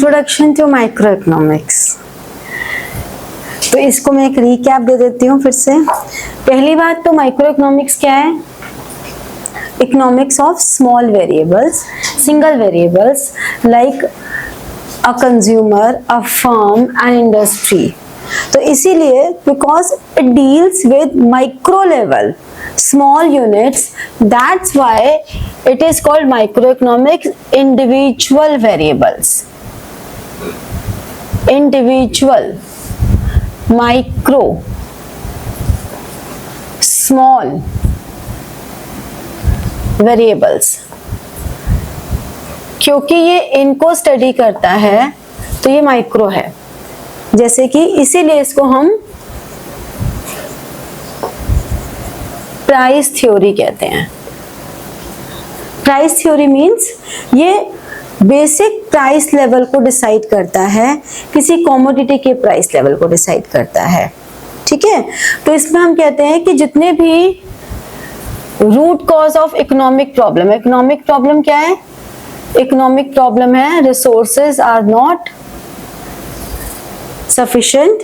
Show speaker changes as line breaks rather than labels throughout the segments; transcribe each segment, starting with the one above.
Introduction to micro economics. तो इसको मैं एक रीकैप दे देती हूँ फिर से। पहली बात तो माइक्रो इकोनॉमिक्स क्या है? Economics of small variables, single variables like a consumer, a firm and industry. तो इसीलिए because it deals with micro level small units, that's why it is called microeconomics. Individual variables, individual, micro, small variables, क्योंकि ये इनको study करता है तो ये micro है। जैसे कि इसीलिए इसको हम प्राइस थ्योरी कहते हैं। प्राइस थ्योरी मीन्स ये बेसिक प्राइस लेवल को डिसाइड करता है, किसी कमोडिटी के प्राइस लेवल को डिसाइड करता है। ठीक है, तो इसमें हम कहते हैं कि जितने भी root cause of economic problem, economic problem क्या है? इकोनॉमिक प्रॉब्लम है resources are not sufficient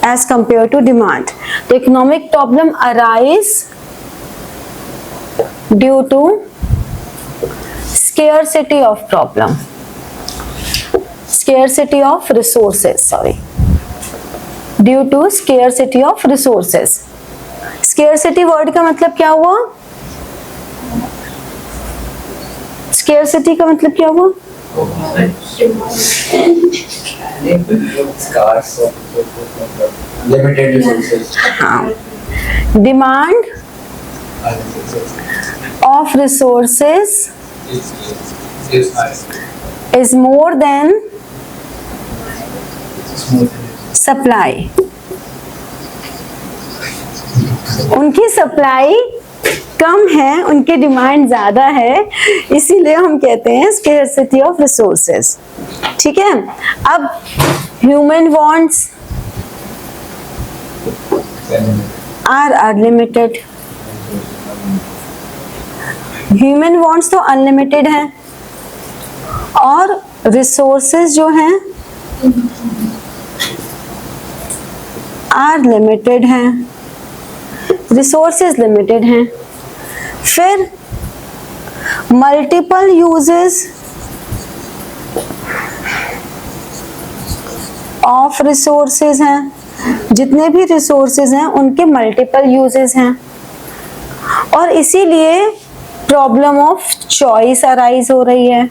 as compare to demand. तो economic problem arise due to scarcity of problem, scarcity of resources, sorry, due to scarcity of resources। scarcity word का मतलब क्या हुआ? scarcity का मतलब क्या हुआ?
limited resources।
हाँ, demand of resources is more than supply। उनकी सप्लाई कम है, उनकी डिमांड ज्यादा है, इसीलिए हम कहते हैं स्केर्सिटी ऑफ रिसोर्सेज। ठीक है, अब human wants are unlimited, human wants तो अनलिमिटेड है और रिसोर्सेज जो हैं आर लिमिटेड हैं, रिसोर्सेज लिमिटेड हैं। फिर मल्टीपल यूजेस ऑफ रिसोर्सेज हैं, जितने भी रिसोर्सेज हैं उनके मल्टीपल यूजेस हैं और इसीलिए प्रॉब्लम ऑफ चॉइस अराइज हो रही है।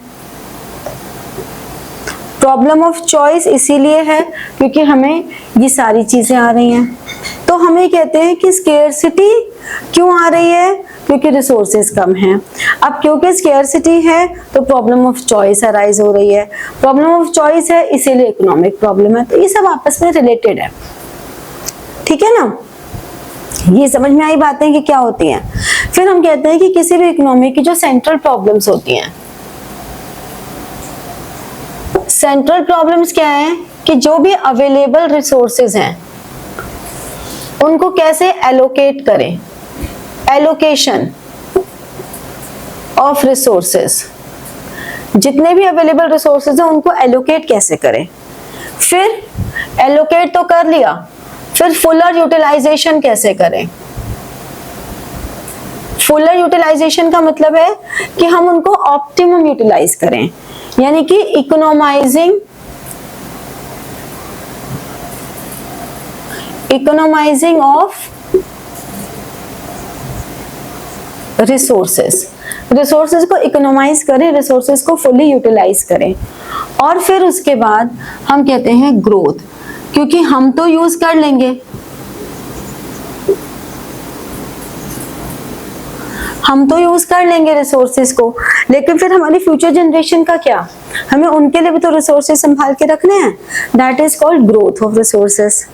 प्रॉब्लम ऑफ चॉइस इसीलिए है क्योंकि हमें ये सारी चीजें आ रही हैं। तो हमें कहते हैं कि स्केर्सिटी क्यों आ रही है? क्योंकि रिसोर्सेज कम हैं। अब क्योंकि स्केर्सिटी है तो प्रॉब्लम ऑफ चॉइस अराइज हो रही है, प्रॉब्लम ऑफ चॉइस है इसीलिए इकोनॉमिक प्रॉब्लम है। तो ये सब आपस में रिलेटेड है। ठीक है ना, ये समझ में आई बातें कि क्या होती हैं। फिर हम कहते हैं कि किसी भी इकोनॉमी की जो सेंट्रल प्रॉब्लम्स होती हैं, सेंट्रल प्रॉब्लम्स क्या है कि जो भी अवेलेबल रिसोर्सेज हैं उनको कैसे एलोकेट करें, एलोकेशन ऑफ रिसोर्सेज, जितने भी अवेलेबल रिसोर्सेज हैं उनको एलोकेट कैसे करें। फिर एलोकेट तो कर लिया, फिर फुलर यूटिलाइजेशन कैसे करें। फुलर यूटिलाइजेशन का मतलब है कि हम उनको ऑप्टिमम यूटिलाइज करें, यानी कि इकोनोमाइजिंग ऑफ रिसोर्सेज, रिसोर्सेज को इकोनोमाइज करें, रिसोर्सेज को फुली यूटिलाइज करें। और फिर उसके बाद हम कहते हैं ग्रोथ, क्योंकि हम तो यूज कर लेंगे, हम तो यूज कर लेंगे रिसोर्सेज को, लेकिन फिर हमारी फ्यूचर जनरेशन का क्या? हमें उनके लिए भी तो रिसोर्सेज संभाल के रखने हैं। That is called growth of resources.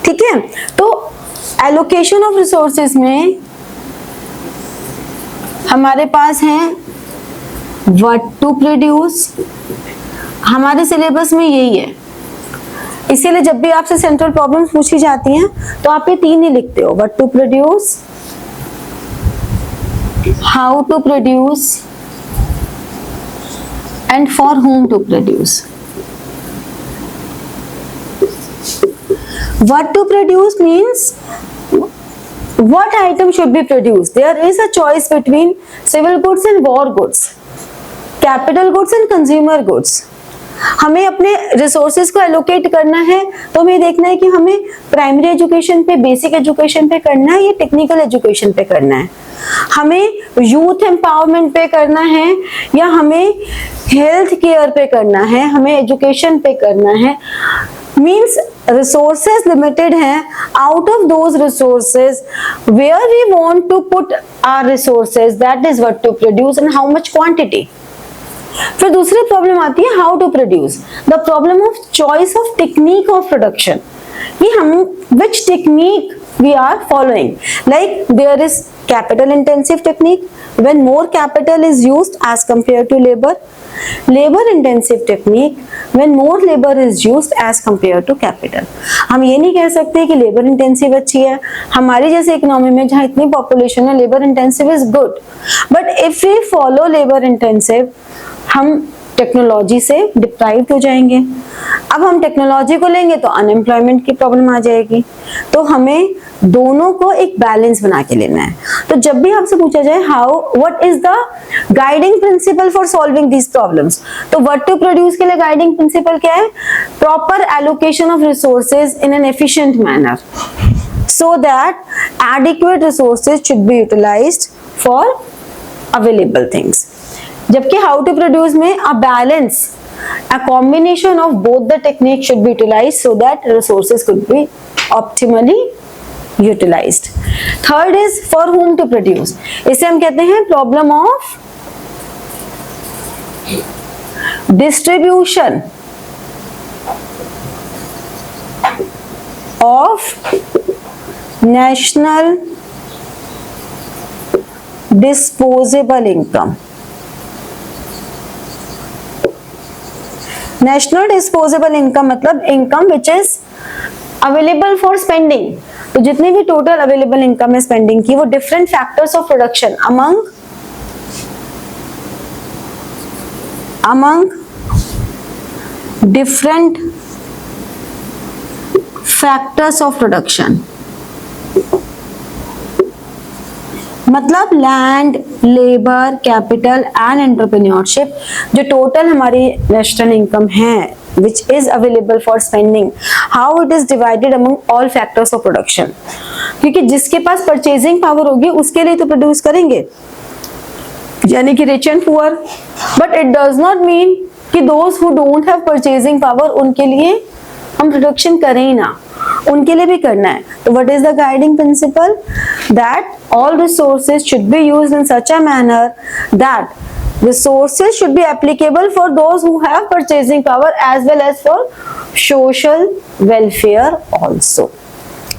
ठीक है, तो एलोकेशन ऑफ रिसोर्सेज में हमारे पास है व्हाट टू प्रोड्यूस, हमारे सिलेबस में यही है। इसीलिए जब भी आपसे सेंट्रल प्रॉब्लम्स पूछी जाती हैं तो आप ये तीन ही लिखते हो, what to produce, how to produce and for whom to produce. What to produce means what item should be produced. There is a choice between civil goods and war goods, capital goods and consumer goods. हमें अपने resources को allocate करना है तो हमें देखना है कि हमें प्राइमरी एजुकेशन पे, बेसिक एजुकेशन पे करना है या टेक्निकल एजुकेशन पे करना है, हमें यूथ एम्पावरमेंट पे करना है या हमें हेल्थ केयर पे करना है, हमें एजुकेशन पे करना है. मीन्स रिसोर्सेज लिमिटेड हैं. Out of those resources where we want to put our resources, that is what to produce and how much quantity. फिर दूसरी प्रॉब्लम आती है how to produce. The problem of choice of technique of production, कि हम which technique we are following. Like there is capital intensive technique when more capital is used as compared to labor. Labor intensive technique when more labor is used as compared to capital. हम ये नहीं कह सकते कि labor intensive अच्छी है. हमारी जैसे इकोनॉमी में जहाँ इतनी पॉपुलेशन है, labor intensive is good. But if we follow labor intensive, हम टेक्नोलॉजी से डिप्राइव्ड हो जाएंगे. अब हम टेक्नोलॉजी को लेंगे तो अनएम्प्लॉयमेंट की प्रॉब्लम आ जाएगी. तो हमें दोनों को एक बैलेंस बना के लेना है. तो जब भी आपसे पूछा जाए how, what is the guiding principal for solving these problems, तो व्हाट टू प्रोड्यूस के लिए गाइडिंग प्रिंसिपल क्या है? Proper allocation of resources in an efficient manner so that adequate resources should be utilized for available things. जबकि how to produce में a balance, a combination of both the techniques should be utilized so that resources could be optimally utilized. Third is for whom to produce. इसे हम कहते हैं problem of distribution of national disposable income. National disposable income मतलब income which is available for spending. तो जितनी भी total available income है spending की, वो different factors of production among different factors of production, मतलब land, labour, capital and entrepreneurship, जो total हमारी नेशनल इनकम है which is available for spending, how it is divided among all factors of production. क्योंकि जिसके पास purchasing power होगी उसके लिए तो प्रोड्यूस करेंगे, यानी कि rich and poor. But it does not mean कि those who don't have purchasing power उनके लिए हम प्रोडक्शन करें ही ना, उनके लिए भी करना है. तो what is the guiding principal? That all resources should be used in such a manner that resources should be applicable for those who have purchasing power as well as for social welfare also.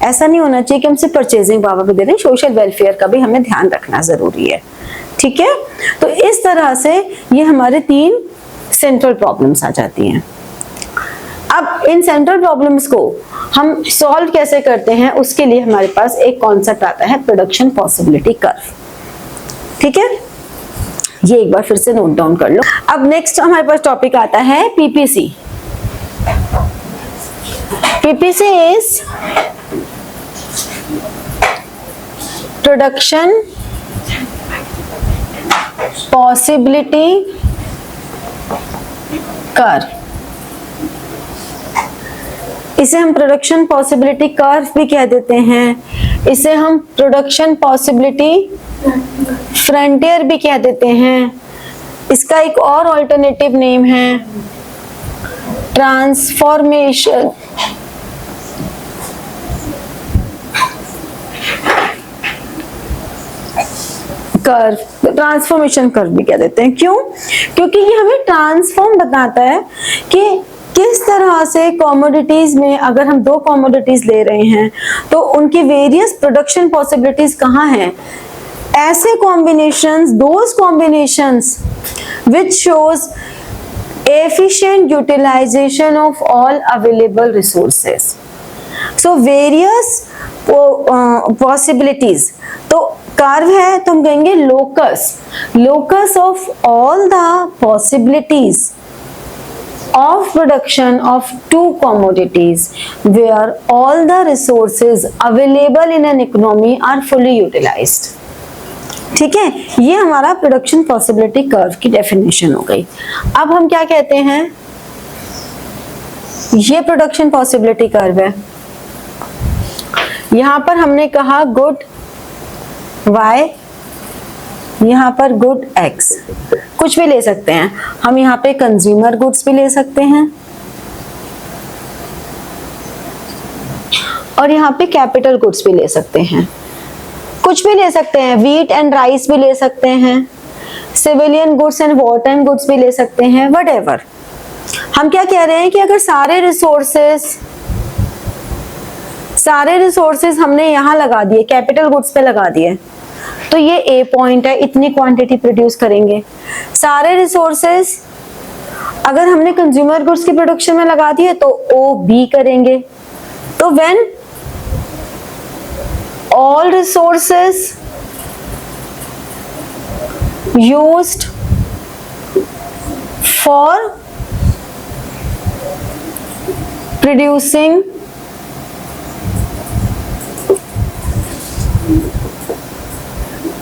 ऐसा नहीं होना चाहिए कि हम सिर्फ purchasing power पे दे रहे हैं, सोशल वेलफेयर का भी हमें ध्यान रखना जरूरी है. ठीक है, तो इस तरह से ये हमारे 3 सेंट्रल प्रॉब्लम्स आ जाती हैं. अब इन सेंट्रल प्रॉब्लम्स को हम सॉल्व कैसे करते हैं, उसके लिए हमारे पास एक कॉन्सेप्ट आता है प्रोडक्शन पॉसिबिलिटी कर्व. ठीक है, ये एक बार फिर से नोट डाउन कर लो. अब नेक्स्ट हमारे पास टॉपिक आता है PPC. PPC is production possibility curve. इसे हम प्रोडक्शन पॉसिबिलिटी कर्व भी कह देते हैं, इसे हम प्रोडक्शन पॉसिबिलिटी फ्रंटियर भी कह देते हैं. इसका एक और ऑल्टरनेटिव नेम है ट्रांसफॉर्मेशन कर्व. ट्रांसफॉर्मेशन कर्व भी कह देते हैं. क्यों? क्योंकि ये हमें ट्रांसफॉर्म बताता है कि किस तरह से कमोडिटीज में, अगर हम 2 कमोडिटीज ले रहे हैं तो उनकी वेरियस प्रोडक्शन पॉसिबिलिटीज कहाँ हैं. ऐसे combinations, those combinations which shows efficient utilization of all available resources. So various possibilities. तो कर्व है तो हम कहेंगे locus of all the possibilities of production of two commodities where all the resources available in an economy are fully utilized. ठीक है, ये हमारा production possibility curve की डेफिनेशन हो गई। अब हम क्या कहते हैं, ये प्रोडक्शन पॉसिबिलिटी कर्व है। यहां पर हमने कहा गुड y, यहाँ पर गुड x, कुछ भी ले सकते हैं हम। यहाँ पे कंज्यूमर गुड्स भी ले सकते हैं और यहाँ पे कैपिटल गुड्स भी ले सकते हैं, कुछ भी ले सकते हैं। व्हीट एंड राइस भी ले सकते हैं, civilian goods and war time goods भी ले सकते हैं, व्हाटएवर। हम क्या कह रहे हैं कि अगर सारे रिसोर्सेज हमने यहाँ लगा दिए, कैपिटल गुड्स पे लगा दिए, तो ये ए पॉइंट है, इतनी क्वांटिटी प्रोड्यूस करेंगे। सारे रिसोर्सेज अगर हमने कंज्यूमर गुड्स की प्रोडक्शन में लगा दिए तो ओ बी करेंगे। तो when all resources used for producing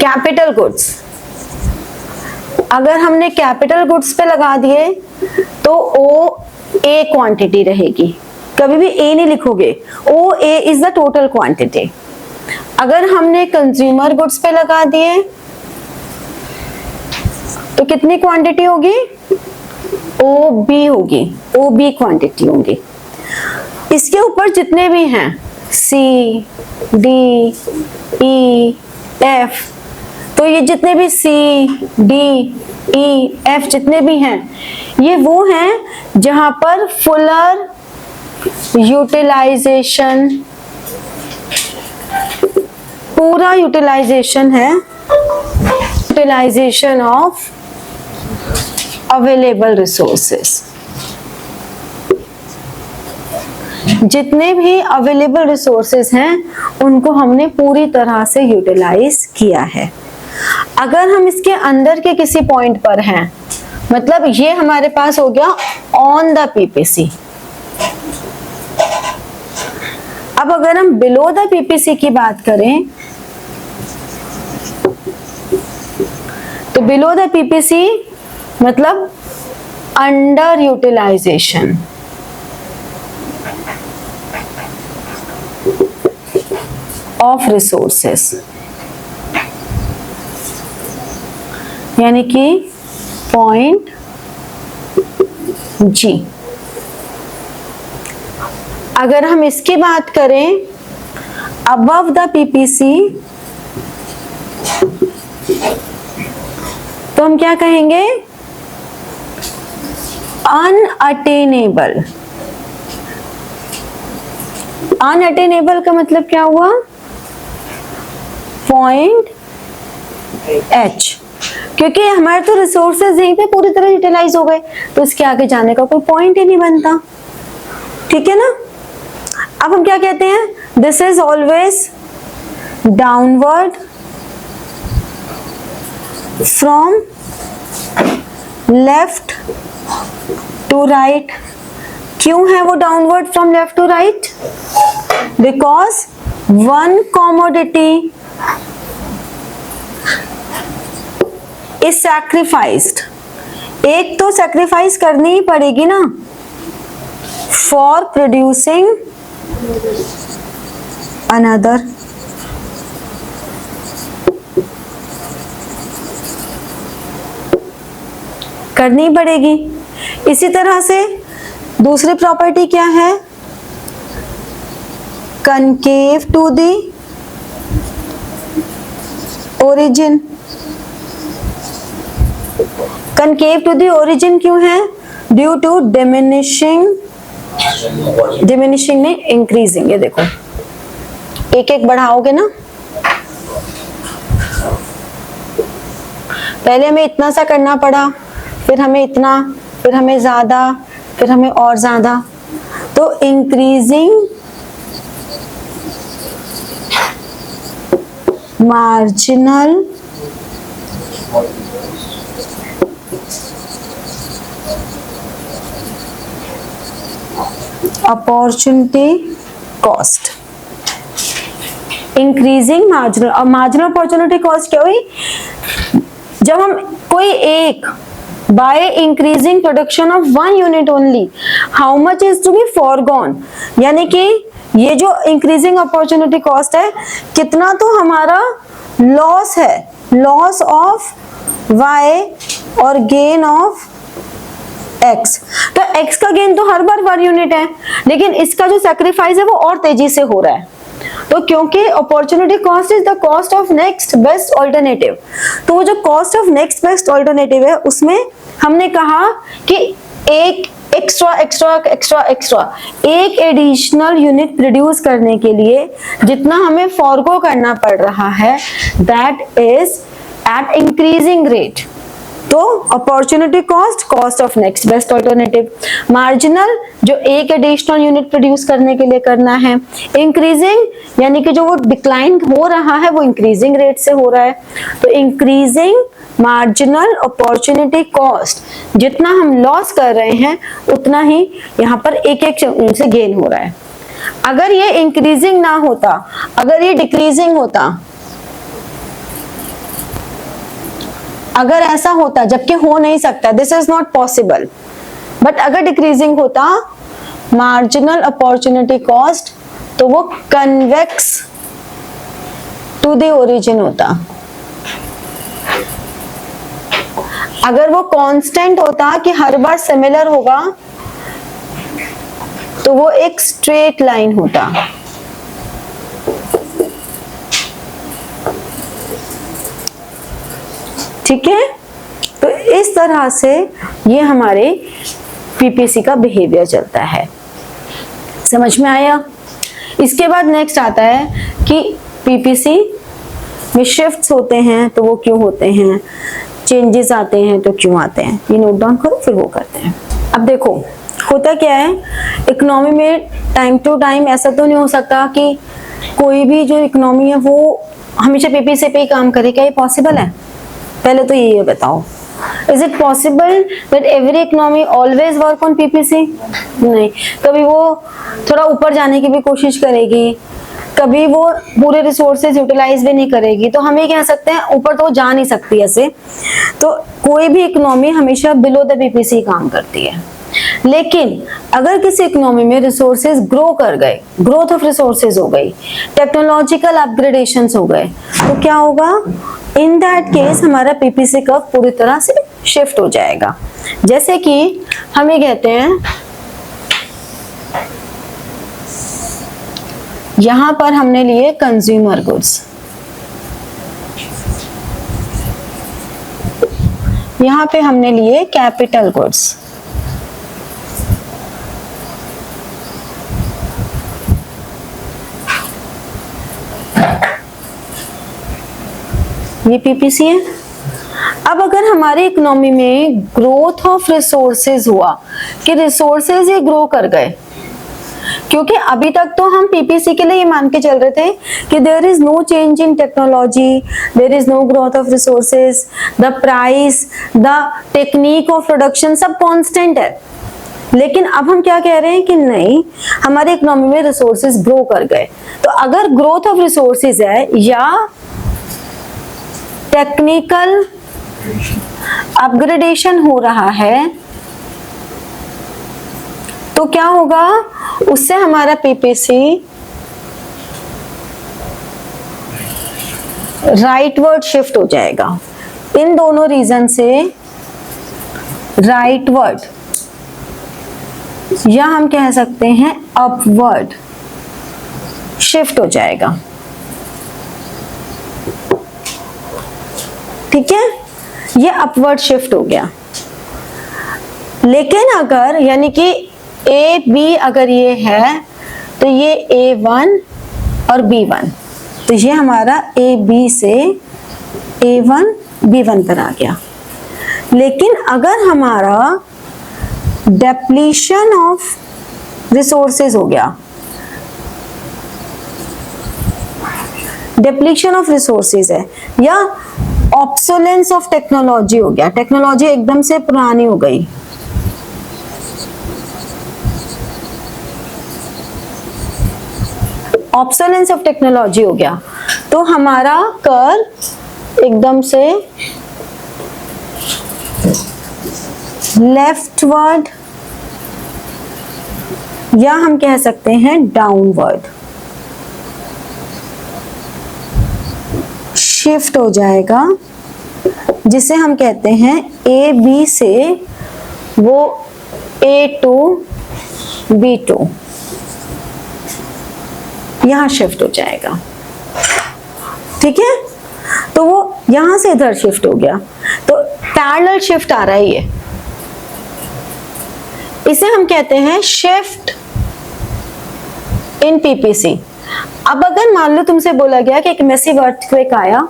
capital goods, अगर हमने कैपिटल गुड्स पे लगा दिए तो ओ ए क्वांटिटी रहेगी। कभी भी ए नहीं लिखोगे, ओ ए इज द टोटल क्वांटिटी। अगर हमने कंज्यूमर गुड्स पे लगा दिए तो कितनी क्वांटिटी होगी, ओ बी होगी, ओ बी क्वांटिटी होगी। इसके ऊपर जितने भी हैं सी डी ई एफ, तो ये जितने भी सी डी ई एफ जितने भी हैं, ये वो हैं जहां पर फुलर यूटिलाइजेशन, पूरा यूटिलाइजेशन है, यूटिलाइजेशन ऑफ अवेलेबल रिसोर्सेस। जितने भी अवेलेबल रिसोर्सेस हैं उनको हमने पूरी तरह से यूटिलाइज किया है। अगर हम इसके अंदर के किसी पॉइंट पर हैं, मतलब ये हमारे पास हो गया ऑन द पीपीसी। अब अगर हम बिलो द पीपीसी की बात करें तो बिलो द पीपीसी मतलब अंडर यूटिलाइजेशन, ऑफ रिसोर्सेस, यानी कि पॉइंट जी। अगर हम इसकी बात करें अबव द पीपीसी तो हम क्या कहेंगे, अनअटेनेबल। अनअटेनेबल का मतलब क्या हुआ, पॉइंट एच, क्योंकि हमारे तो रिसोर्सेज यहीं पे पूरी तरह यूटिलाइज हो गए, तो इसके आगे जाने का कोई पॉइंट ही नहीं बनता। ठीक है ना। अब हम क्या कहते हैं, this is always downward from left to right. क्यों है वो downward from left to right, because one commodity is sacrificed. एक तो सैक्रिफाइस करनी ही पड़ेगी ना फॉर प्रोड्यूसिंग अनदर। करनी पड़ेगी। इसी तरह से दूसरी प्रॉपर्टी क्या है, concave to the origin. Concave to the origin क्यों है, ड्यू टू डिमिनिशिंग नहीं इंक्रीजिंग। ये देखो एक एक बढ़ाओगे ना, पहले हमें इतना सा करना पड़ा, फिर हमें इतना, फिर हमें ज्यादा, फिर हमें और ज्यादा, तो increasing marginal opportunity cost, increasing marginal. और मार्जिनल अपॉर्चुनिटी कॉस्ट क्या हुई? जब हम कोई एक by increasing production of one unit only, how much is to be foregone, यानी कि ये जो इंक्रीजिंग अपॉर्चुनिटी कॉस्ट है, कितना तो हमारा लॉस है, लॉस ऑफ y और गेन ऑफ x। तो x का गेन तो हर बार 1 यूनिट है, लेकिन इसका जो सैक्रिफाइस है वो और तेजी से हो रहा है। तो क्योंकि opportunity cost is the cost of next best alternative, तो वो जो cost of next best alternative है उसमें हमने कहा कि एक एक्स्ट्रा एक एडिशनल यूनिट प्रोड्यूस करने के लिए जितना हमें फॉरगो करना पड़ रहा है, that is at increasing rate. तो opportunity cost, cost of next best alternative, marginal जो एक एडिशनल यूनिट प्रोड्यूस करने के लिए करना है, इंक्रीजिंग यानी कि जो वो डिक्लाइन हो रहा है वो इंक्रीजिंग रेट से हो रहा है। तो इंक्रीजिंग मार्जिनल अपॉर्चुनिटी कॉस्ट, जितना हम लॉस कर रहे हैं उतना ही यहाँ पर एक से गेन हो रहा है। अगर ये इंक्रीजिंग ना होता, अगर ये डिक्रीजिंग होता, अगर ऐसा होता, जबकि हो नहीं सकता, this is not possible, but अगर डिक्रीजिंग होता मार्जिनल अपॉर्चुनिटी कॉस्ट, तो वो कन्वेक्स टू द ओरिजिन होता। अगर वो कांस्टेंट होता कि हर बार सिमिलर होगा, तो वो एक स्ट्रेट लाइन होता। ठीक है, तो इस तरह से ये हमारे पीपीसी का बिहेवियर चलता है। समझ में आया? इसके बाद नेक्स्ट आता है कि पीपीसी में शिफ्ट्स होते हैं तो वो क्यों होते हैं, चेंजेस आते हैं तो क्यों आते हैं। ये नोट डाउन करो, फिर वो करते हैं। अब देखो होता क्या है, इकोनॉमी में टाइम टू टाइम ऐसा तो नहीं हो सकता कि कोई भी जो इकोनॉमी है वो हमेशा पीपीसी पे ही काम करे। क्या ये पॉसिबल है? पहले तो ये बताओ, is it possible that every economy always work on PPC? नहीं, कभी वो थोड़ा ऊपर जाने की भी कोशिश करेगी, कभी वो पूरे रिसोर्सेज यूटिलाइज भी नहीं करेगी। तो हम ये कह सकते हैं ऊपर तो जा नहीं सकती ऐसे। तो कोई भी इकोनॉमी हमेशा बिलो द पीपीसी काम करती है। लेकिन अगर किसी इकोनॉमी में रिसोर्सेज ग्रो कर गए, ग्रोथ ऑफ रिसोर्सेज हो गई, टेक्नोलॉजिकल अपग्रेडेशंस हो गए, तो क्या होगा? इन दैट केस हमारा पीपीसी कर्व पूरी तरह से शिफ्ट हो जाएगा। जैसे कि हम ये कहते हैं, यहां पर हमने लिए कंज्यूमर गुड्स, यहां पे हमने लिए कैपिटल गुड्स, ये पीपीसी है। अब अगर हमारी इकोनॉमी में ग्रोथ ऑफ रिसोर्सेज हुआ कि रिसोर्सेज ये ग्रो कर गए, क्योंकि अभी तक तो हम पीपीसी के लिए ये मान के चल रहे थे कि there is no change in technology, there is no growth of resources, the price, the technique of production सब कांस्टेंट है। लेकिन अब हम क्या कह रहे हैं कि नहीं, हमारी इकोनॉमी में रिसोर्सेज ग्रो कर गए। तो अगर ग्रोथ ऑफ रिसोर्सेज है या टेक्निकल अपग्रेडेशन हो रहा है, तो क्या होगा? उससे हमारा पीपीसी राइटवर्ड शिफ्ट हो जाएगा। इन दोनों रीजन से राइटवर्ड, या हम कह सकते हैं अपवर्ड शिफ्ट हो जाएगा। ठीक है, ये अपवर्ड शिफ्ट हो गया। लेकिन अगर यानी कि ए बी अगर ये है तो ये A1 और B1, तो ये हमारा ए बी से A1 B1 पर आ गया। लेकिन अगर हमारा डेप्लीशन ऑफ रिसोर्सेज हो गया, डेप्लीशन ऑफ रिसोर्सेज है, या ऑब्सोलेंस ऑफ टेक्नोलॉजी हो गया, टेक्नोलॉजी एकदम से पुरानी हो गई, ऑब्सोलेंस ऑफ टेक्नोलॉजी हो गया। तो हमारा कर्व एकदम से लेफ्टवर्ड या हम कह सकते हैं डाउनवर्ड शिफ्ट हो जाएगा, जिसे हम कहते हैं ए बी से वो A2 B2 यहां शिफ्ट हो जाएगा। ठीक है, तो वो यहां से इधर शिफ्ट हो गया, तो पैरेलल शिफ्ट आ रहा है ये, इसे हम कहते हैं शिफ्ट इन पीपीसी। अब अगर मान लो तुमसे बोला गया कि एक मैसिव अर्थक्वेक आया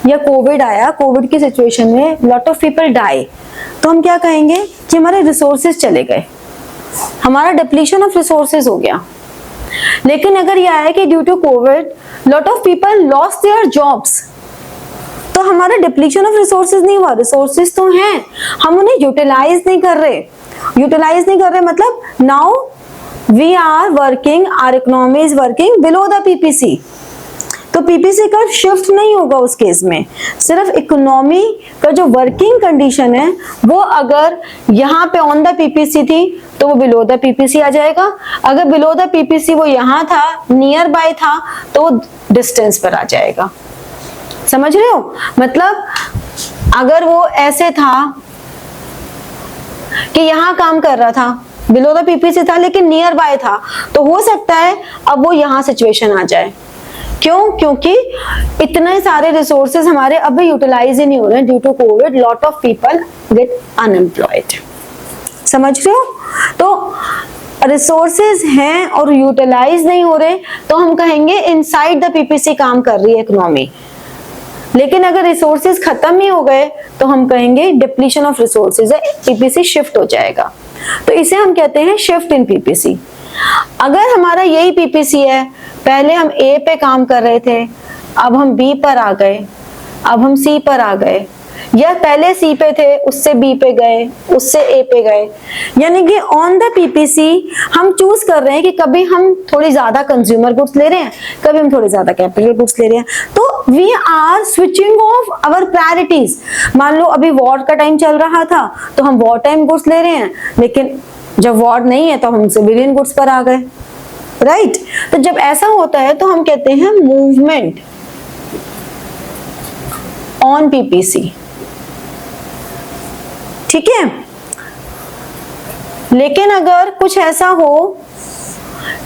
या कोविड आया, कोविड की सिचुएशन में लॉट ऑफ पीपल डाई, तो हम क्या कहेंगे कि हमारे रिसोर्सेज चले गए, हमारा डिप्लीशन ऑफ रिसोर्सेज हो गया। लेकिन अगर यह आया कि due to COVID lot of people lost their jobs, तो हमारा डिप्लीशन ऑफ रिसोर्सेज नहीं हुआ, रिसोर्सेज तो हैं, हम उन्हें यूटिलाइज नहीं कर रहे। यूटिलाइज नहीं कर रहे मतलब now we are working, our economy is working below the PPC. तो पीपीसी का शिफ्ट नहीं होगा उस केस में, सिर्फ इकोनॉमी का जो वर्किंग कंडीशन है वो अगर यहाँ पे ऑन द पीपीसी थी तो वो बिलो द पीपीसी आ जाएगा, अगर बिलो द पीपीसी वो यहाँ था, नियर बाय था, तो वो डिस्टेंस पर आ जाएगा। समझ रहे हो? मतलब अगर वो ऐसे था कि यहाँ काम कर रहा था, बिलो द पीपीसी था लेकिन नियर बाय था, तो हो सकता है अब वो यहाँ सिचुएशन आ जाए। क्यों? क्योंकि इतने सारे रिसोर्सेज हमारे अभी यूटिलाइज ही नहीं हो रहे हैं due to COVID, lot of people get unemployed. समझ रहे हो? तो रिसोर्सेज हैं और यूटिलाइज नहीं हो रहे, तो हम कहेंगे इनसाइड द पीपीसी काम कर रही है इकोनॉमी। लेकिन अगर रिसोर्सेज खत्म ही हो गए तो हम कहेंगे डिप्लीशन ऑफ रिसोर्सेज है, पीपीसी शिफ्ट हो जाएगा। तो इसे हम कहते हैं शिफ्ट इन पीपीसी। अगर हमारा यही पीपीसी है, पहले हम ए पे काम कर रहे थे, अब हम बी पर आ गए, अब हम सी पर आ गए, या पहले सी पे थे उससे बी पे गए, उससे ए पे गए, यानी कि ऑन द पीपीसी हम चूज कर रहे हैं कि कभी हम थोड़ी ज्यादा कंज्यूमर गुड्स ले रहे हैं, कभी हम थोड़ी ज्यादा कैपिटल गुड्स ले रहे हैं। तो we are switching off our priorities. मान लो अभी वॉर का टाइम चल रहा था तो हम वॉर टाइम गुड्स ले रहे हैं, लेकिन जब वॉर नहीं है तो हम सिविलियन गुड्स पर आ गए, राइट? तो जब ऐसा होता है तो हम कहते हैं मूवमेंट ऑन पीपीसी। ठीक है, लेकिन अगर कुछ ऐसा हो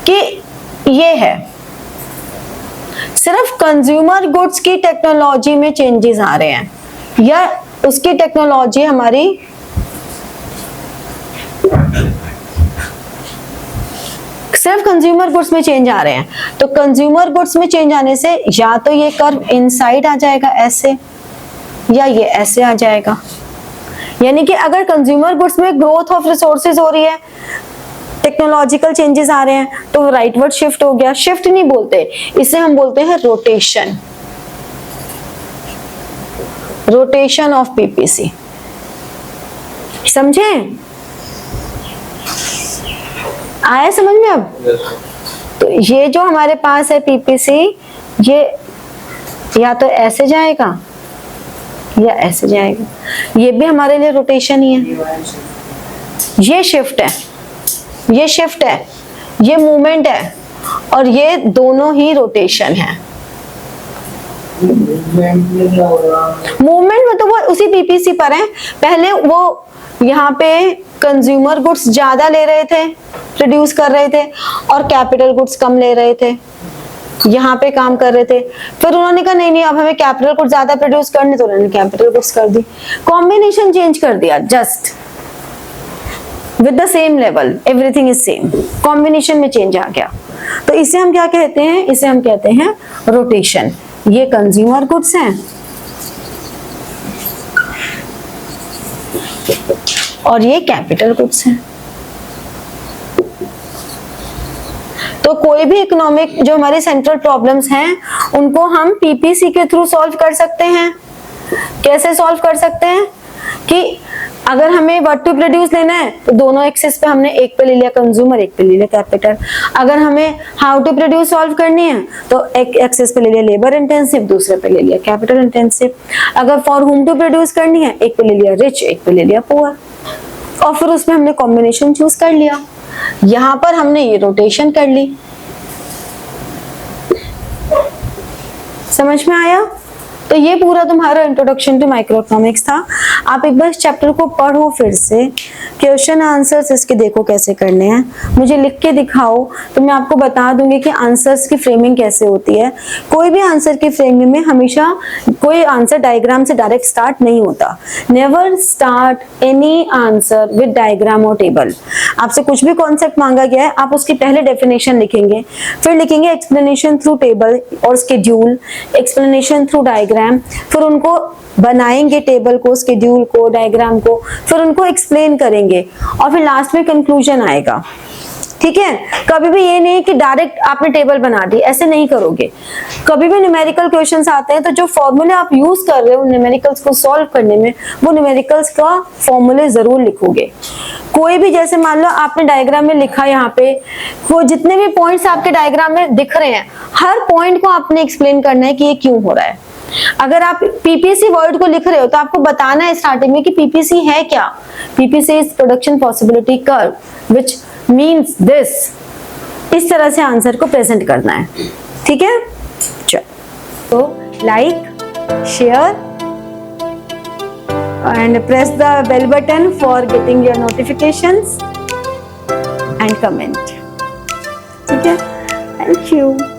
कि ये है सिर्फ कंज्यूमर गुड्स की टेक्नोलॉजी में चेंजेस आ रहे हैं, या उसकी टेक्नोलॉजी हमारी सिर्फ कंज्यूमर गुड्स में चेंज आ रहे हैं, तो कंज्यूमर गुड्स में चेंज आने से या तो ये कर्व इनसाइड आ जाएगा ऐसे, या ये ऐसे आ जाएगा। यानी कि अगर कंज्यूमर गुड्स में ग्रोथ ऑफ रिसोर्सेज हो रही है, टेक्नोलॉजिकल चेंजेस आ रहे हैं, तो राइटवर्ड शिफ्ट हो गया। शिफ्ट नहीं बोलते, इसे हम बोलते हैं रोटेशन, रोटेशन ऑफ पीपीसी। समझे? आया समझ में अब? तो ये जो हमारे पास है पीपीसी, ये या तो ऐसे जाएगा या ऐसे जाएगा, ये भी हमारे लिए रोटेशन ही है। ये शिफ्ट है, ये शिफ्ट है, ये मूवमेंट है, और ये दोनों ही रोटेशन है। मूवमेंट में तो वो उसी पीपीसी पर है, पहले वो यहाँ पे कंज्यूमर गुड्स ज्यादा ले रहे थे, प्रोड्यूस कर रहे थे, और कैपिटल गुड्स कम ले रहे थे, यहाँ पे काम कर रहे थे। फिर उन्होंने कहा नहीं नहीं अब हमें कैपिटल गुड्स ज्यादा प्रोड्यूस करने, तो उन्होंने कैपिटल गुड्स कर दी, कॉम्बिनेशन चेंज कर दिया, just with the same level, everything is same, combination में चेंज आ गया। तो इसे हम क्या कहते हैं? इसे हम कहते हैं रोटेशन। ये कंज्यूमर गुड्स हैं और ये कैपिटल गुड्स हैं। तो कोई भी इकोनॉमिक जो हमारे सेंट्रल प्रॉब्लम्स हैं उनको हम पीपीसी के थ्रू सॉल्व कर सकते हैं। कैसे सॉल्व कर सकते हैं? कि अगर हमें व्हाट टू प्रोड्यूस लेना है तो दोनों एक्सिस पे हमने एक पे ले लिया कंज्यूमर, एक पे ले लिया कैपिटल। अगर हमें हाउ टू प्रोड्यूस सॉल्व करनी है तो एक एक्सिस पे ले लिया लेबर इंटेंसिव, दूसरे पे ले लिया कैपिटल इंटेंसिव। अगर फॉर होम टू प्रोड्यूस करनी है, एक पे ले लिया रिच, एक पे ले लिया पुअर, और फिर उसमें हमने कॉम्बिनेशन चूज कर लिया। यहां पर हमने ये रोटेशन कर ली। समझ में आया? तो ये पूरा तुम्हारा इंट्रोडक्शन टू माइक्रो इकोनॉमिक्स था। आप एक बार इस चैप्टर को पढ़ो फिर से, क्वेश्चन आंसर्स इसके देखो कैसे करने हैं, मुझे लिख के दिखाओ तो मैं आपको बता दूंगी कि आंसर्स की फ्रेमिंग कैसे होती है। कोई भी आंसर की फ्रेमिंग में हमेशा कोई आंसर डायग्राम से डायरेक्ट स्टार्ट नहीं होता। Never start any answer with diagram और टेबल। आपसे कुछ भी कॉन्सेप्ट मांगा गया है, आप उसकी पहले डेफिनेशन लिखेंगे, फिर लिखेंगे एक्सप्लेनेशन थ्रू टेबल और शेड्यूल, एक्सप्लेनेशन थ्रू डायग्राम, फिर उनको बनाएंगे टेबल को, शेड्यूल को, डायग्राम को, फिर उनको एक्सप्लेन करेंगे और फिर लास्ट में कंक्लूजन आएगा। ठीक है? कभी भी ये नहीं कि डायरेक्ट आपने टेबल बना दी, ऐसे नहीं करोगे। कभी भी न्यूमेरिकल क्वेश्चंस आते हैं तो जो फॉर्मूले आप यूज कर रहे हो न्यूमेरिकल्स को सॉल्व करने में, वो न्यूमेरिकल्स का फॉर्मूले जरूर लिखोगे। कोई भी, जैसे मान लो आपने डायग्राम में लिखा, यहाँ पे वो जितने भी पॉइंट्स आपके डायग्राम में दिख रहे हैं, हर पॉइंट को आपने एक्सप्लेन करना है कि ये क्यों हो रहा है। अगर आप पीपीसी वर्ड को लिख रहे हो तो आपको बताना है स्टार्टिंग में कि पीपीसी है क्या। PPC is production possibility curve which means this. इस तरह से आंसर को प्रेजेंट करना है। ठीक है? चलो, तो like, share and press the bell button for getting your notifications and comment. ठीक है? Thank you.